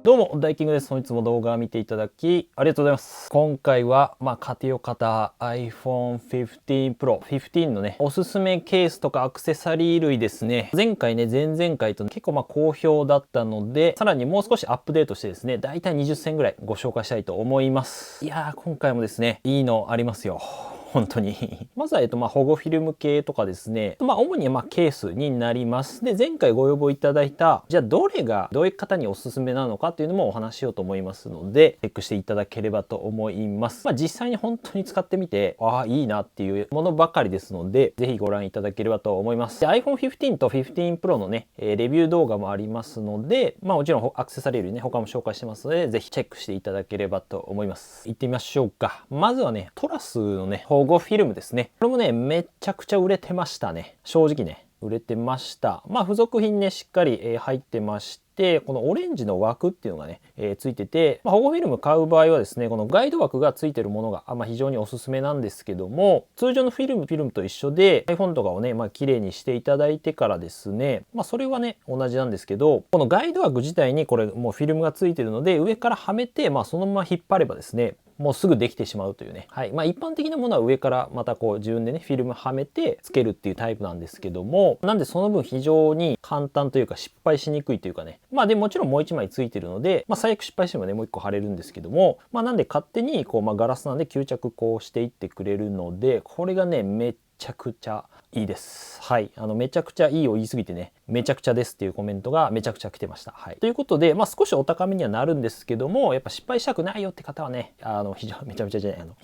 どうも、ダイキングです。本日も動画を見ていただき、ありがとうございます。今回は、家庭用型 iPhone 15 Pro、15のね、おすすめケースとかアクセサリー類ですね。前回ね、前々回と結構好評だったので、さらにもう少しアップデートしてですね、だいたい20選ぐらいご紹介したいと思います。いやー、今回もですね、いいのありますよ。本当にまずは、保護フィルム系とかですね。主にケースになります。で、前回ご要望いただいた、じゃあどれがどういう方におすすめなのかっていうのもお話ししようと思いますので、チェックしていただければと思います。実際に本当に使ってみて、ああ、いいなっていうものばかりですので、ぜひご覧いただければと思います。で、iPhone 15と15 Pro のね、レビュー動画もありますので、もちろんアクセサリー類ね、他も紹介してますので、ぜひチェックしていただければと思います。行ってみましょうか。まずはね、トラスのね、保護フィルムですね。これもね、めちゃくちゃ売れてましたね。正直ね、売れてました。付属品ね、しっかり、入ってまして、このオレンジの枠っていうのがね、ついてて、保護フィルム買う場合はですね、このガイド枠がついてるものが、非常におすすめなんですけども、通常のフィルムと一緒で iPhone とかをね、綺麗にしていただいてからですね、それはね、同じなんですけど、このガイド枠自体にこれもうフィルムがついてるので、上からはめて、そのまま引っ張ればですね、もうすぐできてしまうというね。はい。一般的なものは上からまたこう自分でね、フィルムはめてつけるっていうタイプなんですけども、なんでその分非常に簡単というか失敗しにくいというかね。でもちろんもう一枚ついてるので、最悪失敗してもね、もう一個貼れるんですけども、なんで勝手にこう、ガラスなんで吸着こうしていってくれるので、これがね、めちゃくちゃいいです。はい。めちゃくちゃいいを言い過ぎてね、めちゃくちゃですっていうコメントがめちゃくちゃ来てました。はい。ということで、少しお高めにはなるんですけども、やっぱ失敗したくないよって方はね、非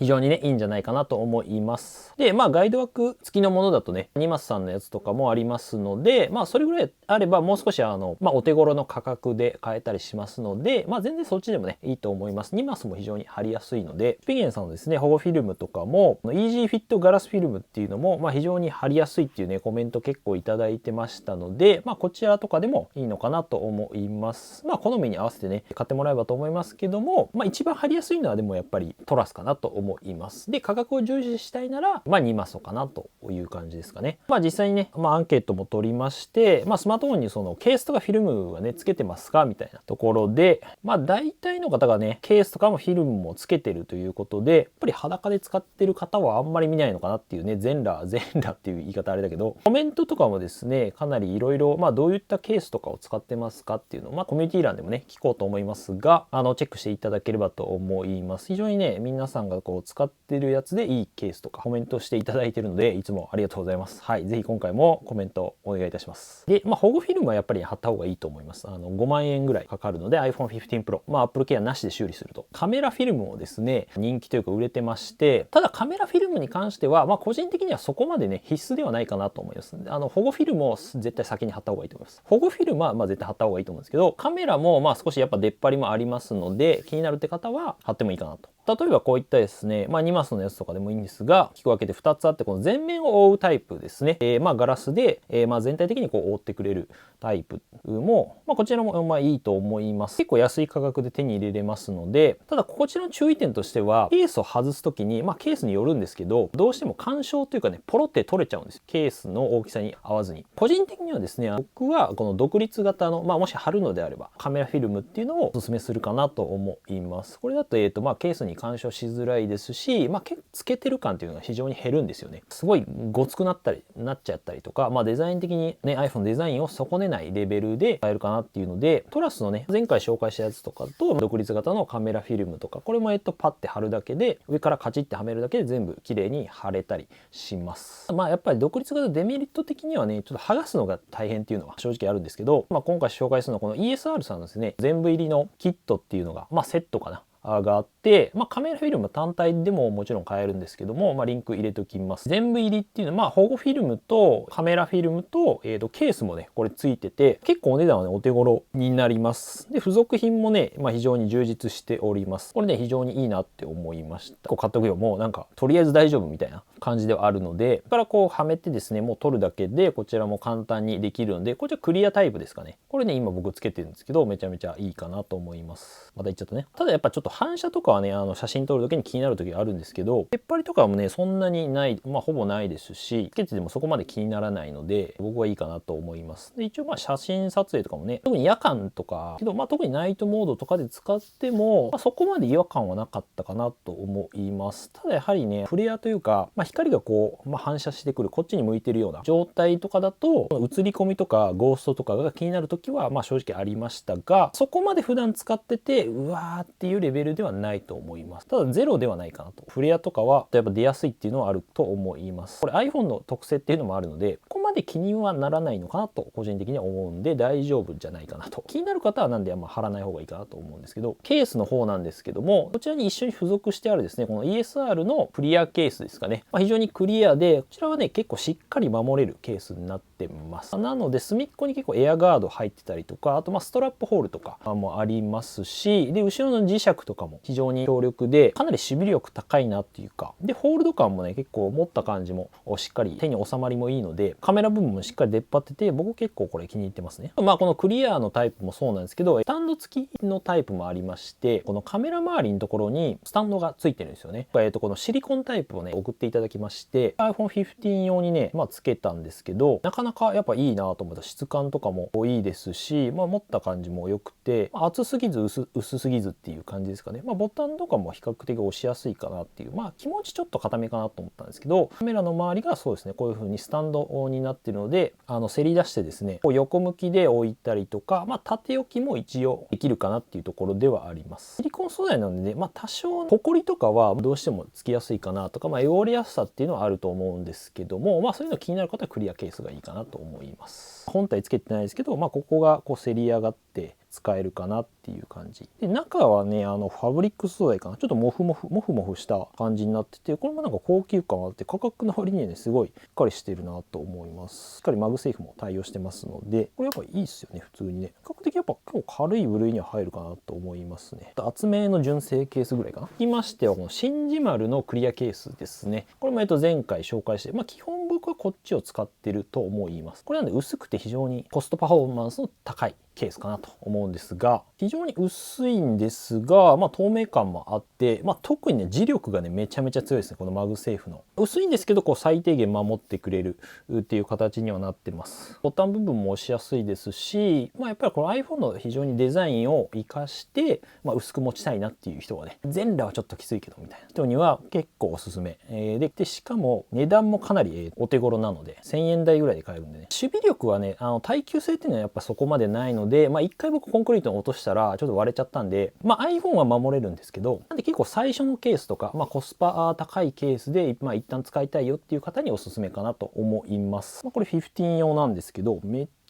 常にね、いいんじゃないかなと思います。で、ガイド枠付きのものだとね、ニマスさんのやつとかもありますので、それぐらいあればもう少しお手頃の価格で買えたりしますので、全然そっちでもね、いいと思います。ニマスも非常に貼りやすいので、ピゲンさんのですね、保護フィルムとかも、イージーフィットガラスフィルムっていうのも、非常に貼りやすいっていうね、コメント結構いただいてましたので、こちらとかでもいいのかなと思います。好みに合わせてね、買ってもらえばと思いますけども、一番貼りやすいのはでもやっぱりトラスかなと思います。で、価格を重視したいなら、ニマソかなという感じですかね。実際にね、アンケートも取りまして、スマートフォンにそのケースとかフィルムはね、つけてますかみたいなところで、大体の方がね、ケースとかもフィルムもつけてるということで、やっぱり裸で使ってる方はあんまり見ないのかなっていうね、全裸っていう言い方あれだけど、コメントとかもですね、かなりいろいろ、どういったケースとかを使ってますかっていうのを、コミュニティ欄でもね、聞こうと思いますが、チェックしていただければと思います。非常にね、皆さんがこう使ってるやつでいいケースとかコメントしていただいているので、いつもありがとうございます。はい。ぜひ今回もコメントお願いいたします。で、保護フィルムはやっぱり貼った方がいいと思います。5万円ぐらいかかるので、iPhone 15 Pro、Apple Care なしで修理すると。カメラフィルムもですね、人気というか売れてまして、ただカメラフィルムに関しては、個人的にはそこまでね、必須ではないかなと思います。保護フィルムを絶対先に貼った方がいいと思います。保護フィルムは絶対貼った方がいいと思うんですけど、カメラも少しやっぱ出っ張りもありますので、気になるって方は貼ってもいいかなと。例えばこういったですね、2マスのやつとかでもいいんですが、大きく分けて2つあって、この前面を覆うタイプですね。ガラスで、全体的にこう覆ってくれるタイプも、こちらもいいと思います。結構安い価格で手に入れれますので、ただこちらの注意点としては、ケースを外すときに、ケースによるんですけど、どうしても干渉というかね、ポロって取れちゃうんです。ケースの大きさに合わずに。個人的にはですね、僕はこの独立型の、もし貼るのであれば、カメラフィルムっていうのをお勧めするかなと思います。これだと、ケースに干渉しづらいですし、つけてる感っていうのが非常に減るんですよね。すごいごつくなっちゃったりとか、デザイン的にね、iPhone のデザインを損ねないレベルで使えるかなっていうので、トラスのね、前回紹介したやつとかと、独立型のカメラフィルムとか、これもパッて貼るだけで、上からカチッてはめるだけで全部綺麗に貼れたりします。やっぱり独立型デメリット的にはね、ちょっと剥がすのが大変っていうのは正直あるんですけど、今回紹介するのはこの ESR さんですね、全部入りのキットっていうのが、セットかな。があって、カメラフィルム単体でももちろん買えるんですけども、リンク入れておきます。全部入りっていうのは、保護フィルムとカメラフィルムと、ケースもね、これついてて、結構お値段はね、お手頃になります。で、付属品もね、非常に充実しております。これね、非常にいいなって思いました。こう買っとくよ、もうなんか、とりあえず大丈夫みたいな感じではあるので、ここからこうはめてですね、もう取るだけでこちらも簡単にできるので、こちらクリアタイプですかね。これね、今僕つけてるんですけど、めちゃめちゃいいかなと思います。また言っちゃったね。ただやっぱちょっと反射とかはね、写真撮る時に気になる時があるんですけど、出っ張りとかもね、そんなにない、ほぼないですし、つけててもそこまで気にならないので、僕はいいかなと思います。で、一応写真撮影とかもね、特に夜間とか、けど特にナイトモードとかで使っても、そこまで違和感はなかったかなと思います。ただやはりね、フレアというか、光がこう、反射してくる、こっちに向いてるような状態とかだと、映り込みとかゴーストとかが気になる時は、正直ありましたが、そこまで普段使ってて、うわーっていうレベルではないと思います。ただゼロではないかなと。フレアとかは、やっぱ出やすいっていうのはあると思います。これ iPhone の特性っていうのもあるので、ここまで気にはならないのかなと、個人的には思うんで、大丈夫じゃないかなと。気になる方はなんで、貼らない方がいいかなと思うんですけど、ケースの方なんですけども、こちらに一緒に付属してあるですね、この ESR のクリアケースですかね。非常にクリアで、こちらはね、結構しっかり守れるケースになってます。なので、隅っこに結構エアガード入ってたりとか、あとストラップホールとかもありますし、で、後ろの磁石とかも非常に強力で、かなり守備力高いなっていうか、で、ホールド感もね、結構持った感じもしっかり手に収まりもいいので、カメラ部分もしっかり出っ張ってて、僕結構これ気に入ってますね。このクリアのタイプもそうなんですけど、スタンド付きのタイプもありまして、このカメラ周りのところにスタンドが付いてるんですよね。このシリコンタイプをね、送っていただきまして、iPhone 15用にね、つけたんですけど、なかなかやっぱいいなと思った。質感とかもいいですし、持った感じも良くて、厚すぎず薄すぎずっていう感じですかね。ボタンとかも比較的押しやすいかなっていう、気持ちちょっと固めかなと思ったんですけど、カメラの周りがそうですね、こういう風にスタンドになってるので、せり出してですね、こう横向きで置いたりとか、縦置きも一応できるかなっていうところではあります。シリコン素材なのでね、多少ホコリとかはどうしてもつきやすいかなとか、汚れやすさっていうのはあると思うんですけども、そういうの気になる方はクリアケースがいいかなと思います。本体つけてないですけど、ここがこうせり上がって使えるかなっていう感じで、中はねファブリック素材かな、ちょっとモフモフした感じになってて、これもなんか高級感あって、価格の割にはねすごいしっかりしてるなと思います。しっかりマグセーフも対応してますので、これやっぱいいっすよね。普通にね、比較的やっぱ結構軽い部類には入るかなと思いますね。厚めの純正ケースぐらいかな。続きましてはこの真珠丸のクリアケースですね。これも前回紹介して、基本僕はこっちを使ってると思います。これなんで薄くて非常にコストパフォーマンスの高いケースかなと思うんですが、非常に薄いんですが、透明感もあって、特にね磁力がねめちゃめちゃ強いですね。このマグセーフの薄いんですけど、こう最低限守ってくれるっていう形にはなってます。ボタン部分も押しやすいですし、やっぱりこの iPhone の非常にデザインを生かして、薄く持ちたいなっていう人はね、全裸はちょっときついけどみたいな人には結構おすすめ、でしかも値段もかなり、お手頃なので1000円台ぐらいで買えるんでね、守備力はね耐久性っていうのはやっぱそこまでないので、一回僕コンクリートに落としたらちょっと割れちゃったんで、iPhone は守れるんですけど、なんで結構最初のケースとか、コスパ高いケースで、一旦使いたいよっていう方におすすめかなと思います。これ15用なんですけど、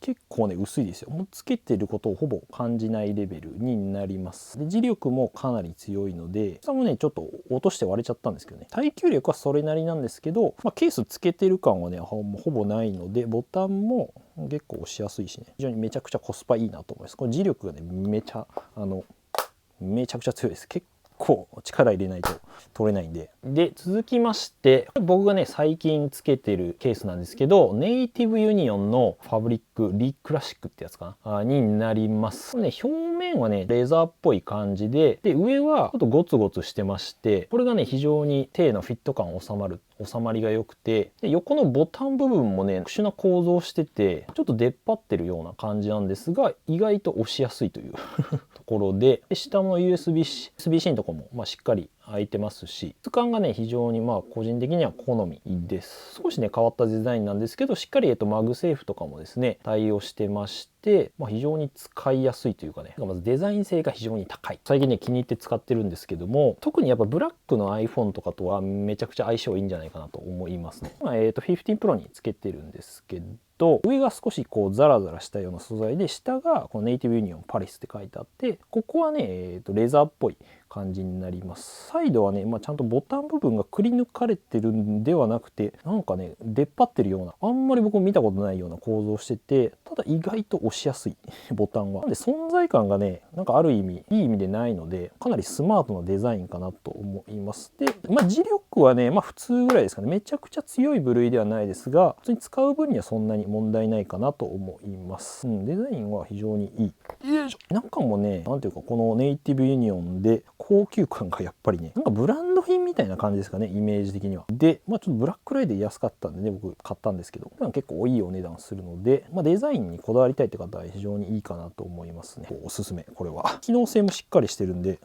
結構ね薄いですよ。もうつけてることをほぼ感じないレベルになります。で、磁力もかなり強いので、下もねちょっと落として割れちゃったんですけどね、耐久力はそれなりなんですけど、ケースつけてる感はねほぼないので、ボタンも結構押しやすいしね、非常にめちゃくちゃコスパいいなと思います。これ磁力がねめちゃくちゃ強いです。結構力入れないと取れないんで。で、続きまして僕がね最近つけてるケースなんですけど、ネイティブユニオンのファブリックリクラシックってやつかなになります。これね表面はねレザーっぽい感じで、上はちょっとゴツゴツしてまして、これがね非常に手のフィット感収まりが良くて、で横のボタン部分もね特殊な構造してて、ちょっと出っ張ってるような感じなんですが、意外と押しやすいというところで、下の USB-C のところもしっかり開いてますし、質感がね非常に個人的には好みです。少しね変わったデザインなんですけど、しっかりマグセーフとかもですね対応してまして、非常に使いやすいというかね、まずデザイン性が非常に高い。最近ね気に入って使ってるんですけども、特にやっぱブラックの iPhone とかとはめちゃくちゃ相性いいんじゃないかなと思いますね。15 Pro につけてるんですけど、上が少しこうザラザラしたような素材で、下がこのネイティブユニオンパリスって書いてあって、ここはね、レザーっぽい感じになります。サイドはね、ちゃんとボタン部分がくり抜かれてるんではなくて、なんかね出っ張ってるような、あんまり僕も見たことないような構造してて、ただ意外と押しやすいボタンは。なんで存在感がね、なんかある意味いい意味でないので、かなりスマートなデザインかなと思います。で、磁力はね、普通ぐらいですかね。めちゃくちゃ強い部類ではないですが、普通に使う分にはそんなに問題ないかなと思います。デザインは非常にいい。よいしょ。中もね、なんていうか、このネイティブユニオンで高級感がやっぱりね、なんかブランド品みたいな感じですかね、イメージ的には。で、ちょっとブラックフライデー安かったんでね、僕買ったんですけど、結構いいお値段するので、デザインにこだわりたいって方は非常にいいかなと思いますね。おすすめ、これは。機能性もしっかりしてるんで。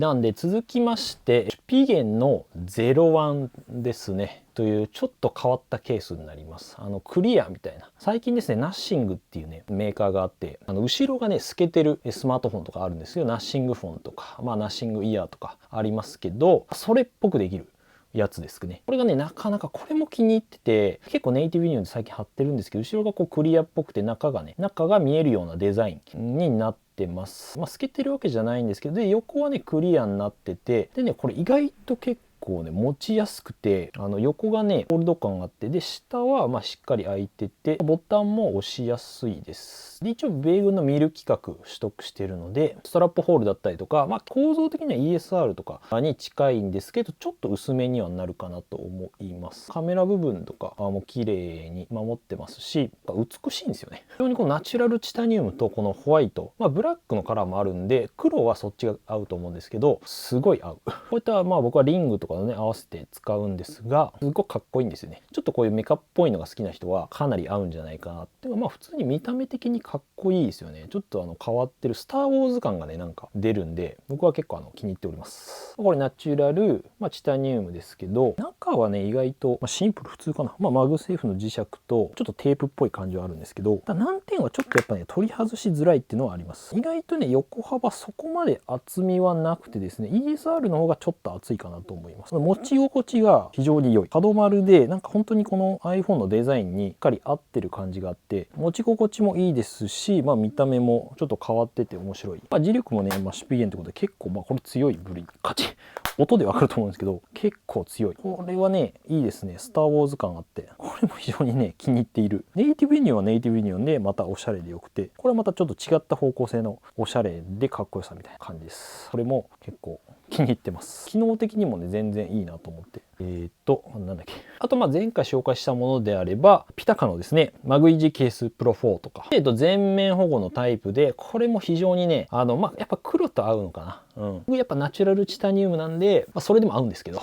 なんで続きましてシュピゲンの01ですねというちょっと変わったケースになります。クリアみたいな、最近ですねナッシングっていうねメーカーがあって、後ろがね透けてるスマートフォンとかあるんですけど、ナッシングフォンとかナッシングイヤーとかありますけど、それっぽくできるやつですね。これがねなかなかこれも気に入ってて、結構ネイティブユニオンで最近貼ってるんですけど、後ろがこうクリアっぽくて中が見えるようなデザインになってます。透けてるわけじゃないんですけど、で横はねクリアになってて、でねこれ意外と結構ね持ちやすくて、横がねホールド感があって、で下はしっかり開いてて、ボタンも押しやすいです。で一応米軍のミル規格取得してるので、ストラップホールだったりとか、構造的には ESR とかに近いんですけど、ちょっと薄めにはなるかなと思います。カメラ部分とかも綺麗に守ってますし、美しいんですよね。非常にこのナチュラルチタニウムとこのホワイト、ブラックのカラーもあるんで、黒はそっちが合うと思うんですけど、すごい合う。こういった僕はリングとかのね合わせて使うんですが、すごくかっこいいんですよね。ちょっとこういうメカっぽいのが好きな人はかなり合うんじゃないかなっていうか、普通に見た目的にかっこいいですよね。ちょっと変わってるスター・ウォーズ感がねなんか出るんで、僕は結構気に入っております。これナチュラル、チタニウムですけど、中はね意外と、シンプル普通かな。マグセーフの磁石とちょっとテープっぽい感じはあるんですけど、難点はちょっとやっぱね取り外しづらいっていうのはあります。意外とね横幅そこまで厚みはなくてですね、 ESR の方がちょっと厚いかなと思います。持ち心地が非常に良い。角丸でなんか本当にこの iPhone のデザインにしっかり合ってる感じがあって、持ち心地もいいですし、見た目もちょっと変わってて面白い。磁力もね、シュピゲンってことで結構これ強い部類、カチッ音でわかると思うんですけど、結構強い。これはねいいですね。スター・ウォーズ感あって、これも非常にね気に入っている。ネイティブユニオンはネイティブユニオンでまたおしゃれでよくて、これはまたちょっと違った方向性のおしゃれでかっこよさみたいな感じです。これも結構気に入ってます。機能的にもね全然いいなと思って。なんだっけ、あと前回紹介したものであればピタカのですねマグイジケースプロ4とか、全面保護のタイプで、これも非常にねやっぱ黒と合うのかな。やっぱナチュラルチタニウムなんで、それでも合うんですけど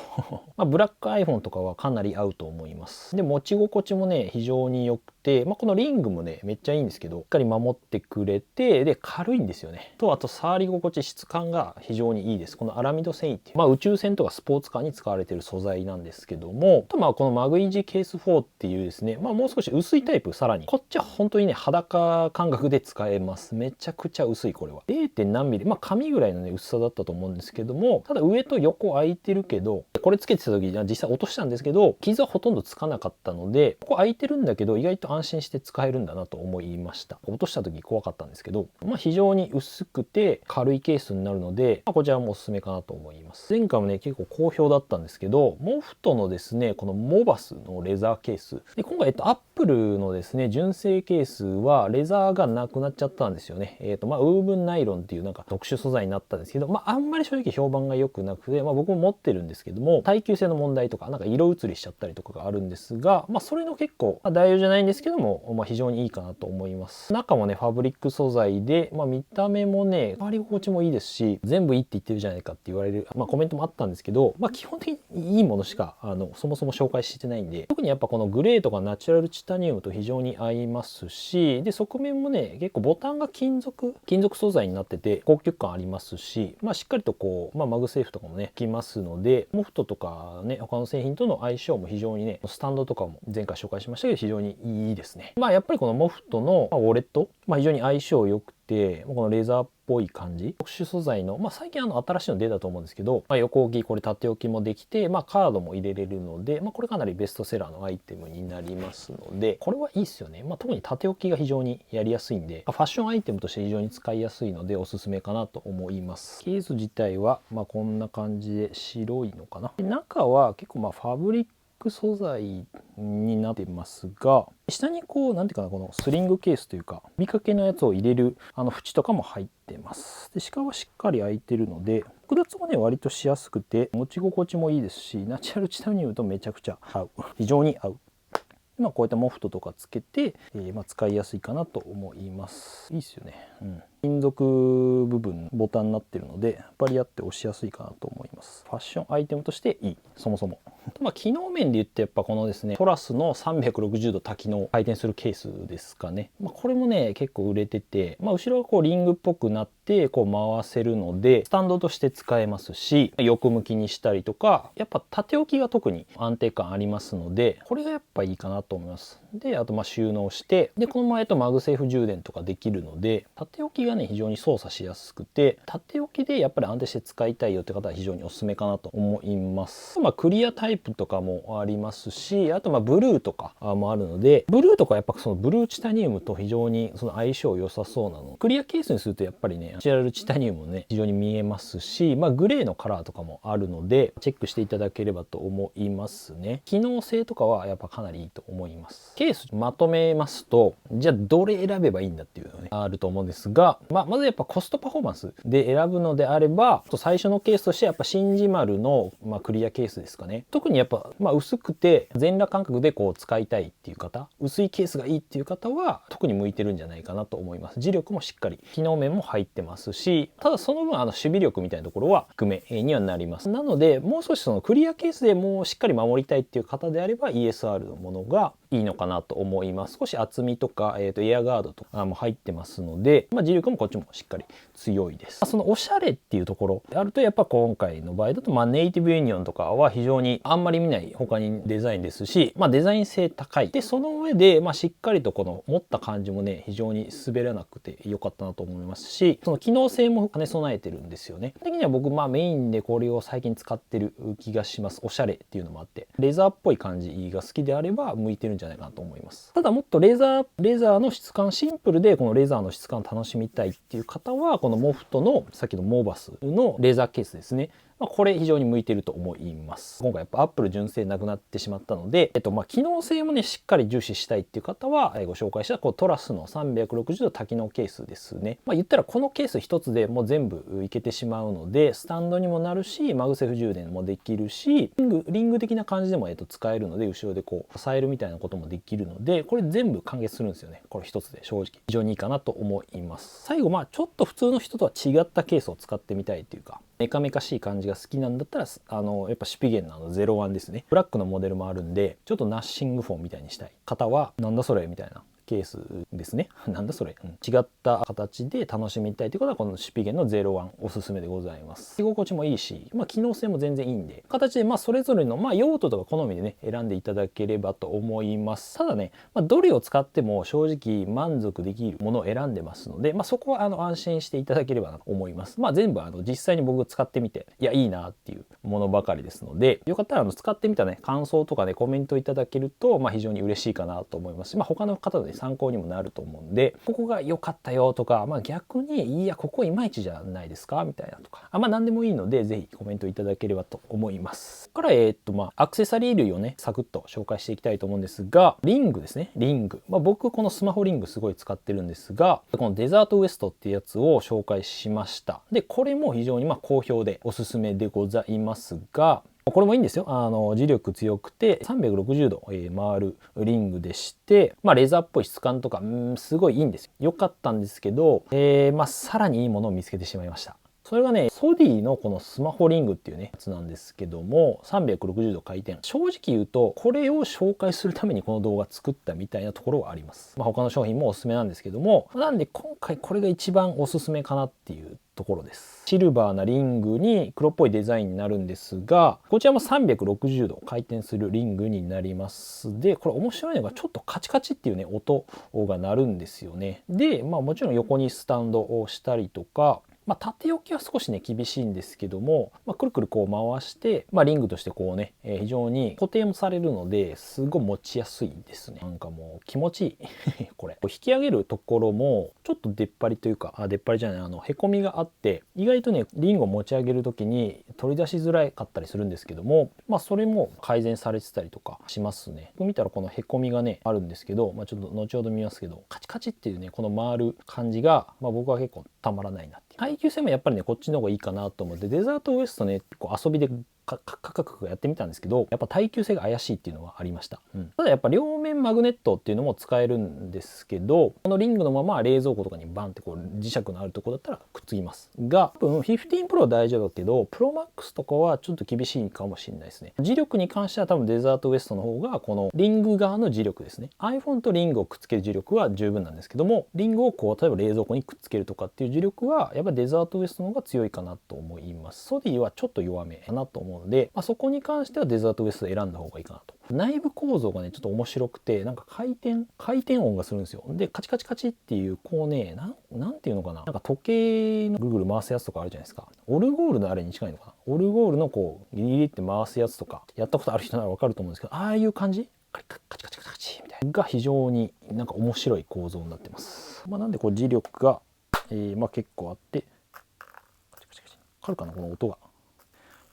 ブラック iPhone とかはかなり合うと思います。で持ち心地もね非常に良くて、このリングもねめっちゃいいんですけど、しっかり守ってくれて、で軽いんですよね。あと触り心地、質感が非常にいいです。このアラミド繊維っていう、宇宙船とかスポーツカーに使われている素材なんですけども、このマグイジケース4っていうですね、もう少し薄いタイプ、さらにこっちは本当にね裸感覚で使えます。めちゃくちゃ薄い。これは 0. 何ミリ、紙ぐらいのね薄さだったと思うんですけども、ただ上と横開いてるけど、これつけてた時に実際落としたんですけど、傷はほとんどつかなかったので、ここ開いてるんだけど意外と安心して使えるんだなと思いました。落とした時怖かったんですけど、非常に薄くて軽いケースになるので、こちらもおすすめかなと思います。前回もね結構好評だったんですけど、モフトのですねこのモバスのレザーケースで、今回アップルのですね純正ケースはレザーがなくなっちゃったんですよね。ウーブンナイロンっていうなんか特殊素材になったんですけど、あんまり正直評判が良くなくて、僕も持ってるんですけども、耐久性の問題とかなんか色移りしちゃったりとかがあるんですが、それの結構代用じゃないんですけども、非常にいいかなと思います。中もねファブリック素材で、見た目もね触り心地もいいですし、全部いいって言ってるじゃないかって言われる、コメントもあったんですけど、基本的にいいものしかそもそも紹介してないんで、特にやっぱこのグレーとかナチュラルチタニウムと非常に合いますし、で側面もね結構ボタンが金属素材になってて高級感ありますし、しっかりとこう、マグセーフとかもねきますので、モフトとかね他の製品との相性も非常にね、スタンドとかも前回紹介しましたけど非常にいいですね。やっぱりこのモフトのウォレット、非常に相性良くて、このレザーっぽい感じ、特殊素材の、最近新しいの出たと思うんですけど、横置き、これ縦置きもできて、カードも入れれるので、これかなりベストセラーのアイテムになりますので、これはいいっすよね。特に縦置きが非常にやりやすいんで、ファッションアイテムとして非常に使いやすいのでおすすめかなと思います。ケース自体はこんな感じで白いのかな。で中は結構ファブリック素材になってますが、下にこうなんていうかな、このスリングケースというか見かけのやつを入れる縁とかも入ってます。で鹿はしっかり開いてるので複雑もね割としやすくて持ち心地もいいですし、ナチュラルチタニウムとめちゃくちゃ合う、非常に合う。こういったモフトとかつけて、使いやすいかなと思います。いいですよね。金属部分ボタンになってるので引っ張り合って押しやすいかなと思います。ファッションアイテムとしていい、そもそも。機能面で言ってやっぱこのですねトラスの360度多機能回転するケースですかね。これもね結構売れてて、後ろがこうリングっぽくなってこう回せるのでスタンドとして使えますし、横向きにしたりとか、やっぱ縦置きが特に安定感ありますのでこれがやっぱいいかなと思います。であと収納して、でこの前とマグセーフ充電とかできるので縦置きがね非常に操作しやすくて、縦置きでやっぱり安定して使いたいよって方は非常におすすめかなと思います。クリアタイプとかもありますし、あとブルーとかもあるので、ブルーとかやっぱそのブルーチタニウムと非常にその相性良さそうなの。クリアケースにするとやっぱりねナチュラルチタニウムもね非常に見えますし、グレーのカラーとかもあるのでチェックしていただければと思いますね。機能性とかはやっぱかなりいいと思います。ケースまとめますと、じゃあどれ選べばいいんだっていうのねあると思うんですが、まずやっぱコストパフォーマンスで選ぶのであれば、最初のケースとしてやっぱシンジマルのクリアケースですかね。特にやっぱ薄くて全裸感覚でこう使いたいっていう方、薄いケースがいいっていう方は特に向いてるんじゃないかなと思います。磁力もしっかり機能面も入ってますし、ただその分守備力みたいなところは低めにはなります。なのでもう少しそのクリアケースでもうしっかり守りたいっていう方であれば ESR のものがいいのかなと思います。少し厚みとか、エアガードとかも入ってますので、磁力もこっちもしっかり強いです。そのおしゃれっていうところであるとやっぱ今回の場合だとネイティブユニオンとかは非常にあんまり見ない他にデザインですし、デザイン性高いで、その上でしっかりとこの持った感じもね非常に滑らなくて良かったなと思いますし、その機能性も兼ね備えてるんですよね。的には僕メインでこれを最近使ってる気がします。おしゃれっていうのもあってレザーっぽい感じが好きであれば向いてるんじゃないかなと思います。ただもっとレザーの質感、シンプルでこのレザーの質感を楽しみたいっていう方はこのモフトのさっきのモーバスのレザーケースですね、これ非常に向いてると思います。今回やっぱアップル純正なくなってしまったので、機能性もねしっかり重視したいっていう方はご紹介したトラスの360度多機能ケースですね。言ったらこのケース一つでもう全部いけてしまうので、スタンドにもなるしマグセーフ充電もできるし、リング的な感じでも使えるので、後ろでこう支えるみたいなこともできるので、これ全部完結するんですよね。これ一つで正直非常にいいかなと思います。最後ちょっと普通の人とは違ったケースを使ってみたいっていうか、メカメカしい感じが好きなんだったらやっぱシュピゲンの01ですね。ブラックのモデルもあるんで、ちょっとナッシングフォンみたいにしたい方はなんだそれみたいなケースですね。なんだそれ、違った形で楽しみたいということはこのシュピゲンの01おすすめでございます。居心地もいいし、機能性も全然いいんで、形でそれぞれの用途とか好みでね選んでいただければと思います。ただね、どれを使っても正直満足できるものを選んでますので、そこは安心していただければなと思います。全部実際に僕使ってみていいなっていうものばかりですので、よかったら使ってみたね感想とかねコメントいただけると非常に嬉しいかなと思いますし、他の方のね参考にもなると思うんで、ここが良かったよとか、逆にいやここいまいちじゃないですかみたいなとか、何でもいいのでぜひコメントいただければと思います。ここからアクセサリー類をねサクッと紹介していきたいと思うんですが、リングですね。リング、僕このスマホリングすごい使ってるんですが、このデザートウエストっていうやつを紹介しました。でこれも非常に好評でおすすめでございますが、これもいいんですよ。磁力強くて360度回るリングでして、レザーっぽい質感とかすごいいいんですよ。良かったんですけど、さらにいいものを見つけてしまいました。そそれがね、ソディのこのスマホリングっていうね、やつなんですけども、360度回転。正直言うと、これを紹介するためにこの動画作ったみたいなところはあります。他の商品もおすすめなんですけども、なんで今回これが一番おすすめかなっていうところです。シルバーなリングに黒っぽいデザインになるんですが、こちらも360度回転するリングになります。で、これ面白いのがちょっとカチカチっていうね、音が鳴るんですよね。で、もちろん横にスタンドをしたりとか、縦置きは少しね厳しいんですけども、くるくるこう回して、リングとしてこうね、非常に固定もされるのですごい持ちやすいですね。なんかもう気持ちいいこれ引き上げるところもちょっと出っ張りというか、出っ張りじゃないへこみがあって、意外とねリングを持ち上げる時に取り出しづらかったりするんですけども、それも改善されてたりとかしますね。見たらこのへこみがねあるんですけど、ちょっと後ほど見ますけど、カチカチっていうねこの回る感じが、僕は結構たまらないなっていう。耐久性もやっぱりねこっちの方がいいかなと思って、デザートウエストね結構遊びでカクカクやってみたんですけど、やっぱ耐久性が怪しいっていうのはありました。ただやっぱ両面マグネットっていうのも使えるんですけど、このリングのまま冷蔵庫とかにバンってこう磁石のあるところだったらくっつきますが、多分15 Pro は大丈夫だけど、Pro Max とかはちょっと厳しいかもしれないですね。磁力に関しては多分デザートウエストの方がこのリング側の磁力ですね。iPhone とリングをくっつける磁力は十分なんですけども、リングをこう例えば冷蔵庫にくっつけるとかっていう磁力はやっぱデザートウエストの方が強いかなと思います。ソディはちょっと弱めかなと思うので、そこに関してはデザートウエスト選んだ方がいいかなと。内部構造がねちょっと面白くて、なんか回転音がするんですよ。でカチカチカチっていうこうね、なんていうのかな、なんか時計のぐるぐる回すやつとかあるじゃないですか。オルゴールのあれに近いのかな。オルゴールのこうギリギリって回すやつとかやったことある人ならわかると思うんですけど、ああいう感じカチカチカチカチみたいなが非常になんか面白い構造になってます。なんでこう磁力が、結構あって、カチカチカチわかるかなこの音が。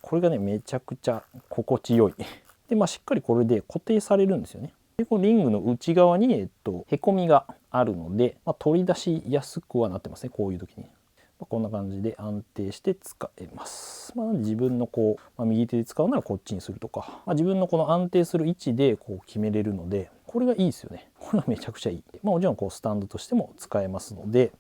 これがねめちゃくちゃ心地よいで、しっかりこれで固定されるんですよね。でこのリングの内側に、へこみがあるので、取り出しやすくはなってますね。こういう時に、こんな感じで安定して使えます。なんで自分のこう、右手で使うならこっちにするとか、自分のこの安定する位置でこう決めれるので、これがいいですよね。これはめちゃくちゃいい。もちろんこうスタンドとしても使えますので、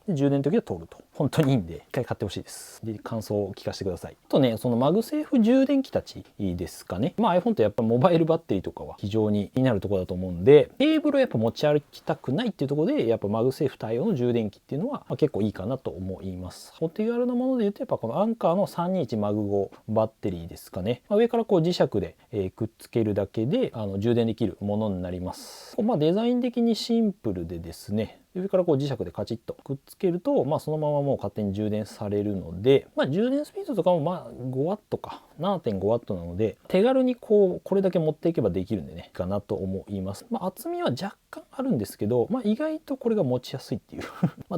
で充電の時は取ると本当にいいんで一回買ってほしいです。で感想を聞かせてください。あとね、そのマグセーフ充電器たちですかね。iPhone ってやっぱモバイルバッテリーとかは非常に気になるところだと思うんで、ケーブルをやっぱ持ち歩きたくないっていうところで、やっぱマグセーフ対応の充電器っていうのは結構いいかなと思います。お手軽なもので言うとやっぱこのアンカーの321マグ5バッテリーですかね。上からこう磁石でくっつけるだけで充電できるものになります。デザイン的にシンプルでですね、上からこう磁石でカチッとくっつけると、そのままもう勝手に充電されるので、充電スピードとかも5W か 7.5W なので、手軽にこれだけ持っていけばできるんでね、かなと思います。厚みは若干あるんですけど、意外とこれが持ちやすいっていう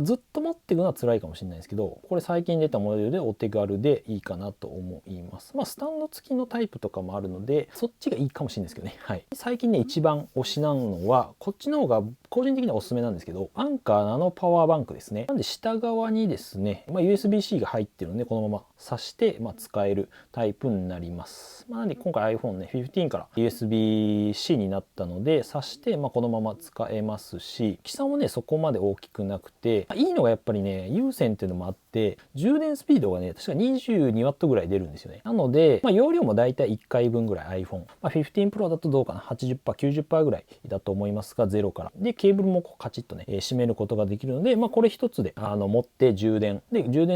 ずっと持っていくのは辛いかもしれないですけど、これ最近出たモデルでお手軽でいいかなと思います。スタンド付きのタイプとかもあるので、そっちがいいかもしれないですけどね。最近ね一番推しなのはこっちの方が個人的にはおすすめなんですけど、アンカーナノパワーバンクですね。なんで下側にですね、USB-C が入ってるのでこのまま挿して、使えるタイプになります。なんで今回 iPhone ね15から USB-C になったので挿して、このまま使えますし、大きさもねそこまで大きくなくて、いいのがやっぱりね有線っていうのもあって、充電スピードがね確か 22W ぐらい出るんですよね。なので、容量もだいたい1回分ぐらい iPhone、15 Pro だとどうかな 80%、90% ぐらいだと思いますが、0からでケーブルもこうカチッとね締めることができるので、これ一つで持って充電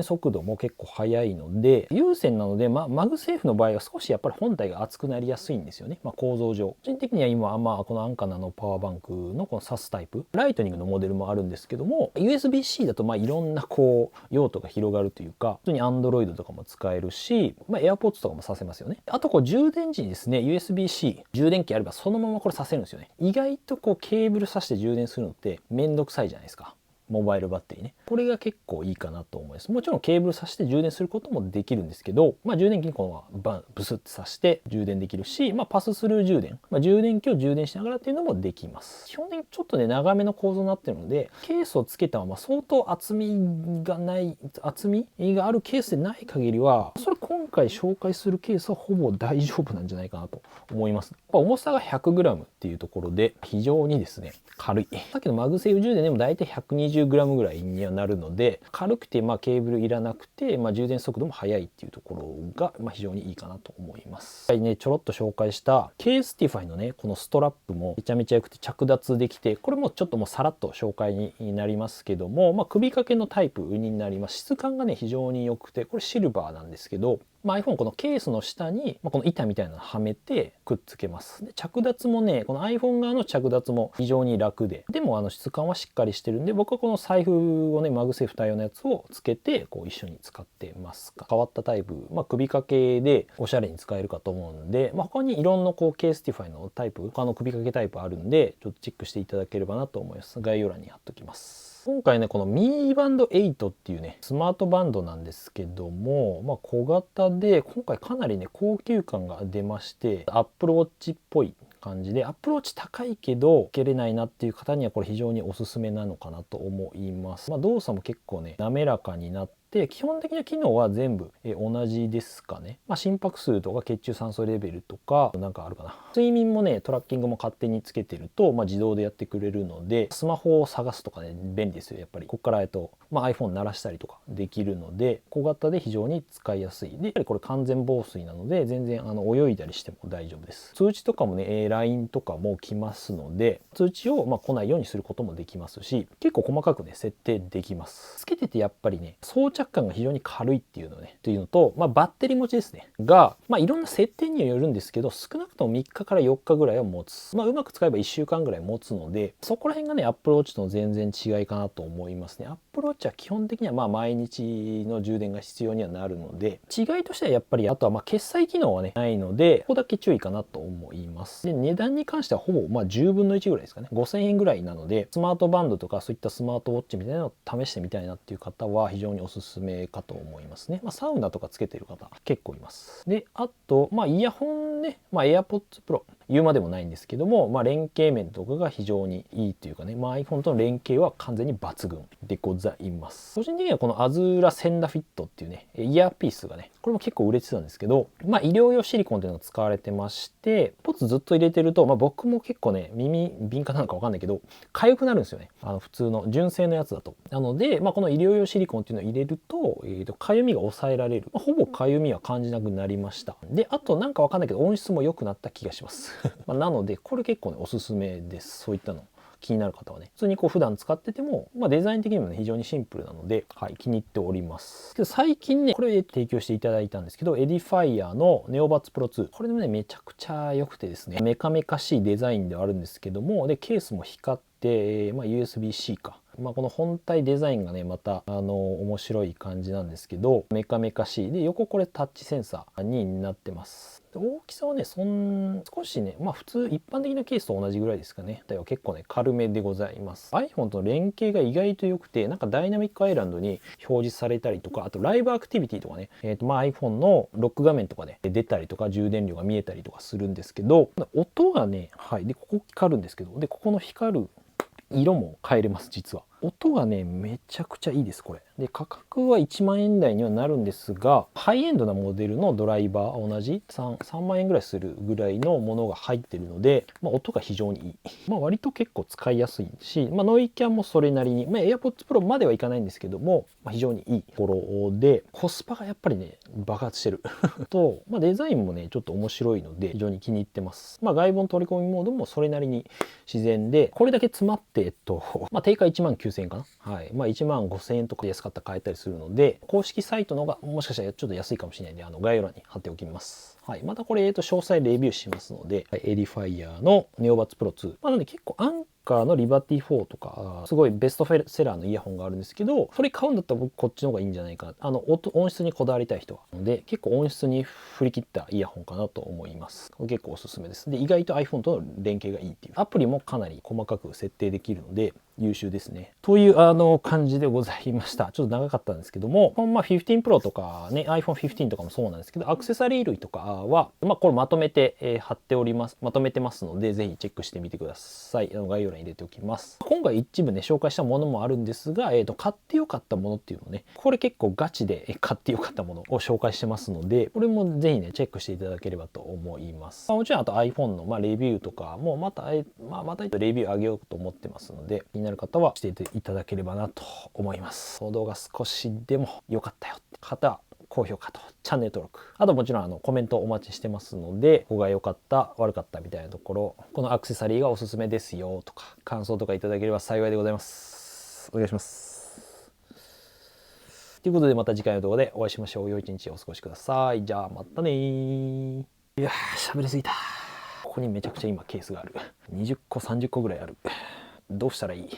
速度も結構速いので、有線なので、マグセーフの場合は少しやっぱり本体が熱くなりやすいんですよね。構造上個人的には今このアンカーナのパワーバンクのこの挿すタイプライトニングのモデルもあるんですけども、 USB-C だといろんなこう用途が広がるというか、普通に Android とかも使えるし、AirPods とかも挿せますよね。あとこう充電時にですね USB-C 充電器あればそのままこれ挿せるんですよね。意外とこうケーブル挿して充電するのってめんどくさいじゃないですか。モバイルバッテリーね。これが結構いいかなと思います。もちろんケーブル挿して充電することもできるんですけど、充電器にこのままブスッと挿して充電できるし、パススルー充電、充電器を充電しながらっていうのもできます。基本的にちょっとね長めの構造になってるので、ケースをつけたまま相当厚みがあるケースでない限りは、それ今回紹介するケースはほぼ大丈夫なんじゃないかなと思います。重さが 100g っていうところで非常にですね軽い。さっきのマグセーフ充電でもだいたい120 80g ぐらいにはなるので、軽くてケーブルいらなくて、充電速度も速いっていうところが、非常にいいかなと思います。はいね、ちょろっと紹介したケースティファイのねこのストラップもめちゃめちゃ良くて着脱できて、これもちょっともうさらっと紹介になりますけども、首掛けのタイプになります。質感がね非常に良くて、これシルバーなんですけど、iPhone このケースの下に、この板みたいなのをはめてくっつけます。で着脱もね、この iPhone 側の着脱も非常に楽で、でも質感はしっかりしてるんで、僕はこの財布をねマグセーフ対応のやつをつけてこう一緒に使ってます。変わったタイプ、首掛けでおしゃれに使えるかと思うんで、他にいろんなこうケースティファイのタイプ、他の首掛けタイプあるんで、ちょっとチェックしていただければなと思います。概要欄に貼っときます。今回ねこのミーバンド8っていうねスマートバンドなんですけども、小型で今回かなりね高級感が出まして、アップルウォッチっぽい感じで、アップルウォッチ高いけど受けれないなっていう方にはこれ非常におすすめなのかなと思います。動作も結構ね滑らかになって、基本的な機能は全部同じですかね。心拍数とか血中酸素レベルとかなんかあるかな。睡眠もねトラッキングも勝手につけてると、自動でやってくれるので、スマホを探すとかね便利ですよ。やっぱりここからiPhone 鳴らしたりとかできるので、小型で非常に使いやすい。でやっぱりこれ完全防水なので全然泳いだりしても大丈夫です。通知とかもね LINE とかも来ますので、通知を来ないようにすることもできますし、結構細かくね設定できます。つけててやっぱりね装着感が非常に軽いっていうのと、バッテリー持ちですねが、いろんな設定にはよるんですけど、少なくとも3日から4日ぐらいは持つ。うまく使えば1週間ぐらい持つので、そこら辺がね Apple Watch との全然違いかなと思いますね。Apple Watch は基本的には毎日の充電が必要にはなるので、違いとしてはやっぱりあとは決済機能はねないので、ここだけ注意かなと思います。で値段に関してはほぼ10分の1ぐらいですかね。5000円ぐらいなので、スマートバンドとかそういったスマートウォッチみたいなのを試してみたいなっていう方は非常におすすめかと思いますね。サウナとかつけてる方結構います。であとイヤホンね、AirPods Pro 言うまでもないんですけども、連携面とかが非常にいいというかね、iPhone との連携は完全に抜群でございます。個人的にはこのアズーラセンダフィットっていうねイヤーピースがね、これも結構売れてたんですけど、医療用シリコンっていうのが使われてまして、ポツずっと入れてると、僕も結構ね耳敏感なのか分かんないけど痒くなるんですよね。普通の純正のやつだと。なので、この医療用シリコンっていうのを入れると、痒みが抑えられる。ほぼ痒みは感じなくなりました。であとなんか分かんないけど音質も良くなった気がしますなのでこれ結構ねおすすめです。そういったの気になる方はね、普通に普段使ってても、デザイン的にもね非常にシンプルなので、気に入っております。けど最近ねこれ提供していただいたんですけど、エディファイアのネオバッツプロ2、これでもねめちゃくちゃ良くてですね、メカメカしいデザインではあるんですけども、でケースも光って、USB-C か、この本体デザインがねまた面白い感じなんですけど、メカメカしいで、横これタッチセンサーになってます。大きさはね少しね普通一般的なケースと同じぐらいですかね。では結構ね軽めでございます。 iPhone との連携が意外と良くて、なんかダイナミックアイランドに表示されたりとか、あとライブアクティビティとかね、iPhone のロック画面とかで出たりとか、充電量が見えたりとかするんですけど、音がねでここ光るんですけど、でここの光る色も変えれます。実は音がねめちゃくちゃいいです。これで価格は1万円台にはなるんですが、ハイエンドなモデルのドライバー同じ 3万円ぐらいするぐらいのものが入ってるので、音が非常にいい。割と結構使いやすいし、ノイキャンもそれなりに、AirPods Pro まではいかないんですけども、非常にいいところで、コスパがやっぱりね爆発してると、デザインもねちょっと面白いので非常に気に入ってます。外ボン取り込みモードもそれなりに自然で、これだけ詰まって定価1万9000円かな。1万5000円とか安かったら買えたりするので、公式サイトの方がもしかしたらちょっと安いかもしれないんで、概要欄に貼っておきます。またこれ詳細レビューしますので、エディファイアのネオバッツプロ2、なので結構アンカーのリバティ4とかすごいベストセラーのイヤホンがあるんですけど、それ買うんだったら僕こっちの方がいいんじゃないかな。音質にこだわりたい人はなので、結構音質に振り切ったイヤホンかなと思います。これ結構おすすめです。で意外と iPhone との連携がいいっていう、アプリもかなり細かく設定できるので優秀ですね。という感じでございました。ちょっと長かったんですけども、15 Pro とかね iPhone 15とかもそうなんですけど、アクセサリー類とかはこれまとめて、貼っております。まとめてますのでぜひチェックしてみてください。概要欄に入れておきます。今回一部ね紹介したものもあるんですが、買ってよかったものっていうのをね、これ結構ガチで買ってよかったものを紹介してますので、これもぜひねチェックしていただければと思います。もちろんあと iPhone のレビューとかもまたレビューあげようと思ってますので、気にになる方はしていただければなと思います。この動画少しでも良かったよって方は高評価とチャンネル登録、あともちろんコメントお待ちしてますので、ここが良かった悪かったみたいなところ、このアクセサリーがおすすめですよとか感想とかいただければ幸いでございます。お願いします。ということでまた次回の動画でお会いしましょう。良い一日をお過ごしください。じゃあまたねー。いやー、喋りすぎた。ここにめちゃくちゃ今ケースがある。20個30個ぐらいある。どうしたらいい？